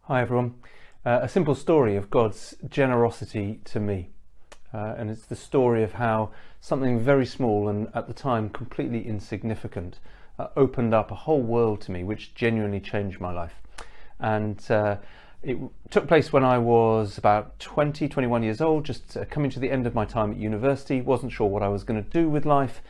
Hi everyone. A simple story of God's generosity to me. And it's the story of how something very small and at the time completely insignificant opened up a whole world to me, which genuinely changed my life. And it took place when I was about 21 years old, just coming to the end of my time at university, wasn't sure what I was going to do with life,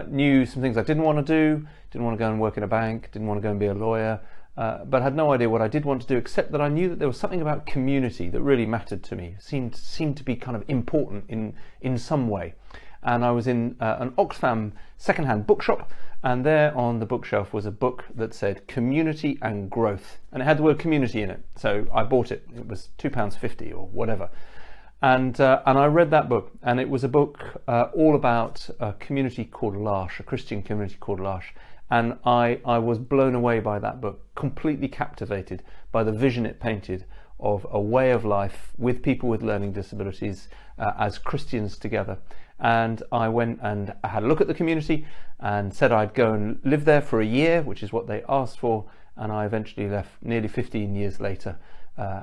knew some things I didn't want to do, didn't want to go and work in a bank, didn't want to go and be a lawyer, but had no idea what I did want to do, except that I knew that there was something about community that really mattered to me, seemed to be kind of important in some way. And I was in an Oxfam secondhand bookshop, and there on the bookshelf was a book that said Community and Growth, and it had the word community in it, so I bought it. It was £2.50 or whatever. And I read that book, and it was a book all about a community called L'Arche, a Christian community called L'Arche. And I was blown away by that book, completely captivated by the vision it painted of a way of life with people with learning disabilities as Christians together. And I went and I had a look at the community and said I'd go and live there for a year, which is what they asked for. And I eventually left nearly 15 years later,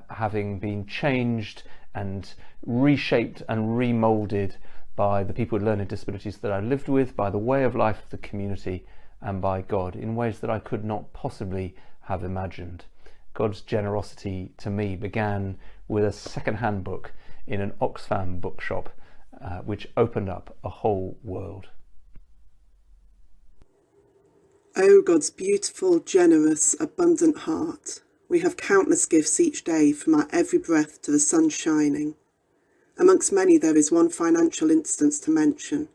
having been changed and reshaped and remolded by the people with learning disabilities that I lived with, by the way of life of the community, and by God in ways that I could not possibly have imagined. God's generosity to me began with a second-hand book in an Oxfam bookshop, which opened up a whole world. Oh, God's beautiful, generous, abundant heart. We have countless gifts each day, from our every breath to the sun shining. Amongst many, there is one financial instance to mention.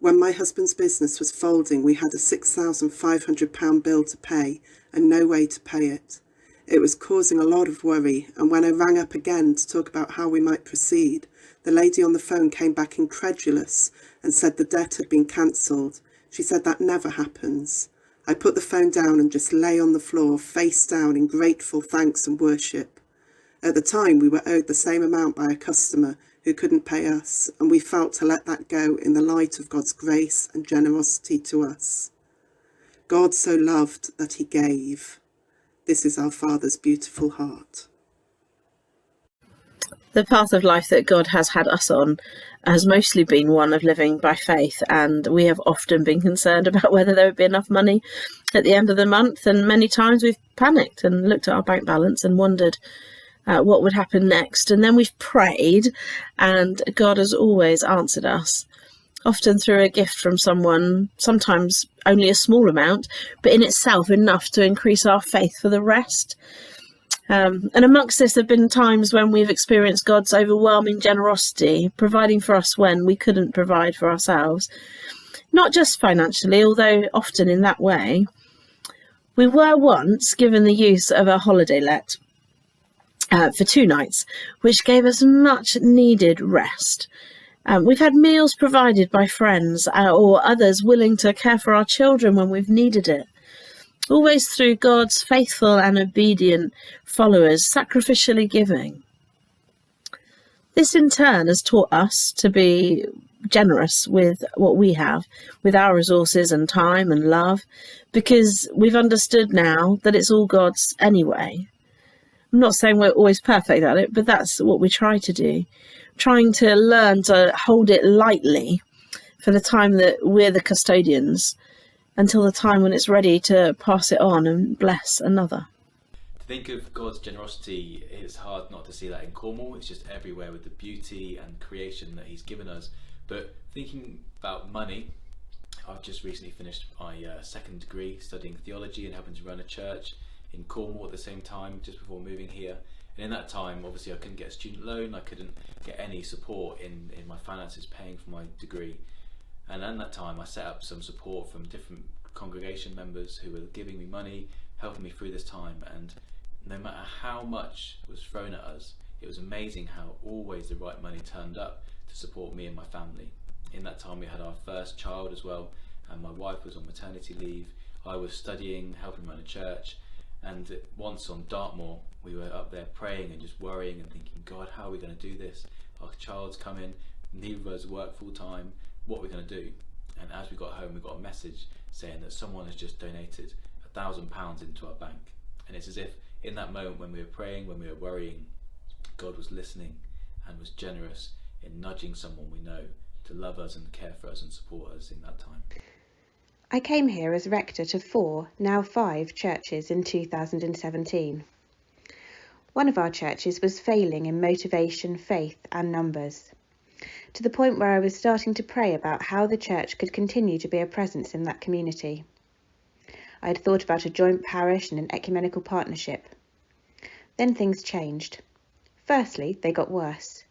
When my husband's business was folding, we had a £6,500 bill to pay and no way to pay it. It was causing a lot of worry, and when I rang up again to talk about how we might proceed, the lady on the phone came back incredulous and said the debt had been cancelled. She said that never happens. I put the phone down and just lay on the floor, face down, in grateful thanks and worship. At the time, we were owed the same amount by a customer who couldn't pay us, and we felt to let that go in the light of God's grace and generosity to us. God so loved that he gave. This is our Father's beautiful heart. The path of life that God has had us on has mostly been one of living by faith, and we have often been concerned about whether there would be enough money at the end of the month, and many times we've panicked and looked at our bank balance and wondered what would happen next. And then we've prayed, and God has always answered us, often through a gift from someone, sometimes only a small amount, but in itself enough to increase our faith for the rest. And amongst this, there have been times when we've experienced God's overwhelming generosity, providing for us when we couldn't provide for ourselves. Not just financially, although often in that way. We were once given the use of a holiday let for 2 nights, which gave us much needed rest. We've had meals provided by friends or others willing to care for our children when we've needed it. Always through God's faithful and obedient followers, sacrificially giving. This in turn has taught us to be generous with what we have, with our resources and time and love, because we've understood now that it's all God's anyway. I'm not saying we're always perfect at it, but that's what we try to do. Trying to learn to hold it lightly for the time that we're the custodians, until the time when it's ready to pass it on and bless another. To think of God's generosity, it's hard not to see that in Cornwall. It's just everywhere with the beauty and creation that he's given us. But thinking about money, I've just recently finished my second degree studying theology and helping to run a church in Cornwall at the same time, just before moving here. And in that time, obviously I couldn't get a student loan, I couldn't get any support in my finances paying for my degree. And in that time I set up some support from different congregation members who were giving me money, helping me through this time, and no matter how much was thrown at us, it was amazing how always the right money turned up to support me and my family. In that time we had our first child as well, and my wife was on maternity leave, I was studying, helping run a church, and once on Dartmoor we were up there praying and just worrying and thinking, God, how are we going to do this? Our child's coming, neither of us work full time, what are we going to do? And as we got home, we got a message saying that someone has just donated £1,000 into our bank. And it's as if in that moment when we were praying, when we were worrying, God was listening and was generous in nudging someone we know to love us and care for us and support us in that time. I came here as rector to 4, now 5 churches in 2017. One of our churches was failing in motivation, faith and numbers, to the point where I was starting to pray about how the church could continue to be a presence in that community. I had thought about a joint parish and an ecumenical partnership. Then things changed. Firstly, they got worse.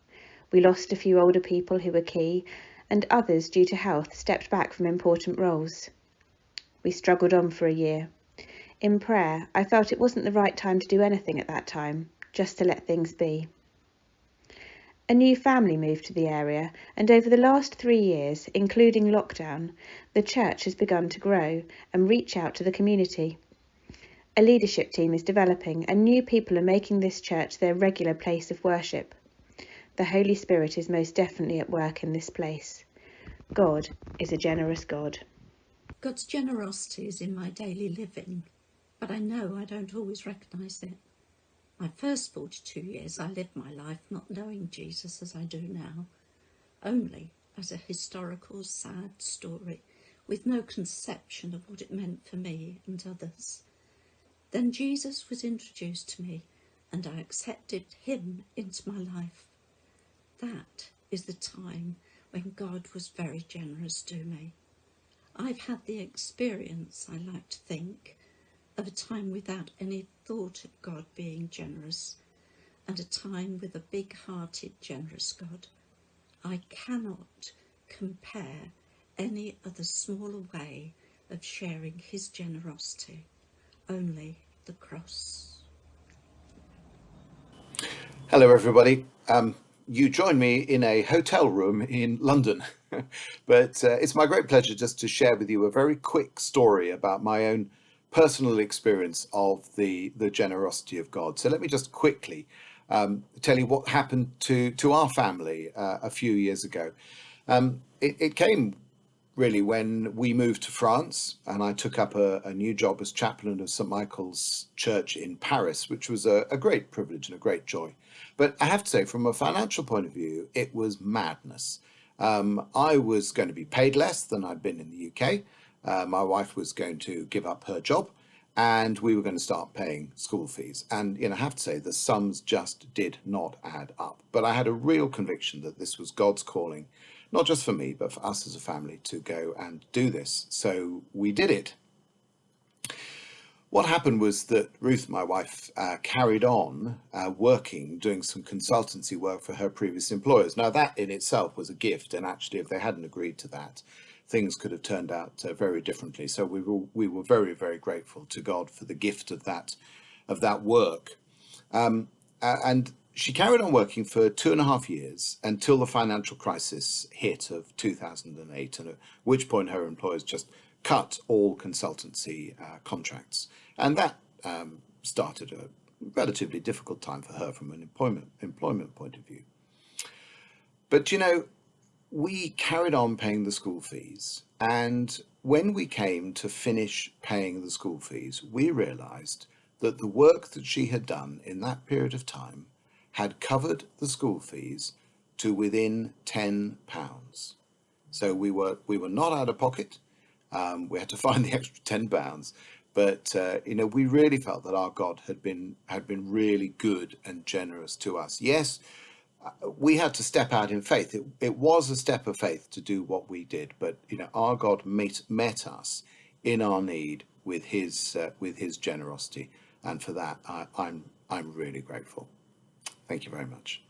We lost a few older people who were key, and others, due to health, stepped back from important roles. We struggled on for a year. In prayer, I felt it wasn't the right time to do anything at that time, just to let things be. A new family moved to the area, and over the last 3 years, including lockdown, the church has begun to grow and reach out to the community. A leadership team is developing, and new people are making this church their regular place of worship. The Holy Spirit is most definitely at work in this place. God is a generous God. God's generosity is in my daily living, but I know I don't always recognise it. My first 42 years I lived my life not knowing Jesus as I do now, only as a historical sad story with no conception of what it meant for me and others. Then Jesus was introduced to me and I accepted him into my life. That is the time when God was very generous to me. I've had the experience, I like to think, of a time without any thought of God being generous, and a time with a big-hearted, generous God. I cannot compare any other smaller way of sharing his generosity, only the cross. Hello everybody. You join me in a hotel room in London, but it's my great pleasure just to share with you a very quick story about my own personal experience of the generosity of God. So let me just quickly tell you what happened to our family a few years ago. It came really when we moved to France, and I took up a new job as chaplain of St. Michael's Church in Paris, which was a great privilege and a great joy. But I have to say, from a financial point of view, it was madness. I was going to be paid less than I'd been in the UK. My wife was going to give up her job, and we were going to start paying school fees. And I have to say, the sums just did not add up. But I had a real conviction that this was God's calling, not just for me, but for us as a family to go and do this. So we did it. What happened was that Ruth, my wife, carried on working, doing some consultancy work for her previous employers. Now, that in itself was a gift, and actually, if they hadn't agreed to that, things could have turned out very differently. So we were very, very grateful to God for the gift of that work. And she carried on working for 2.5 years until the financial crisis hit of 2008, and at which point her employers just cut all consultancy contracts. And that started a relatively difficult time for her from an employment point of view. But we carried on paying the school fees, and when we came to finish paying the school fees, we realized that the work that she had done in that period of time had covered the school fees to within £10. So we were not out of pocket. We had to find the extra £10, but we really felt that our God had been really good and generous to us. Yes, we had to step out in faith. It was a step of faith to do what we did, but our God met us in our need with his generosity, and for that I'm really grateful. Thank you very much.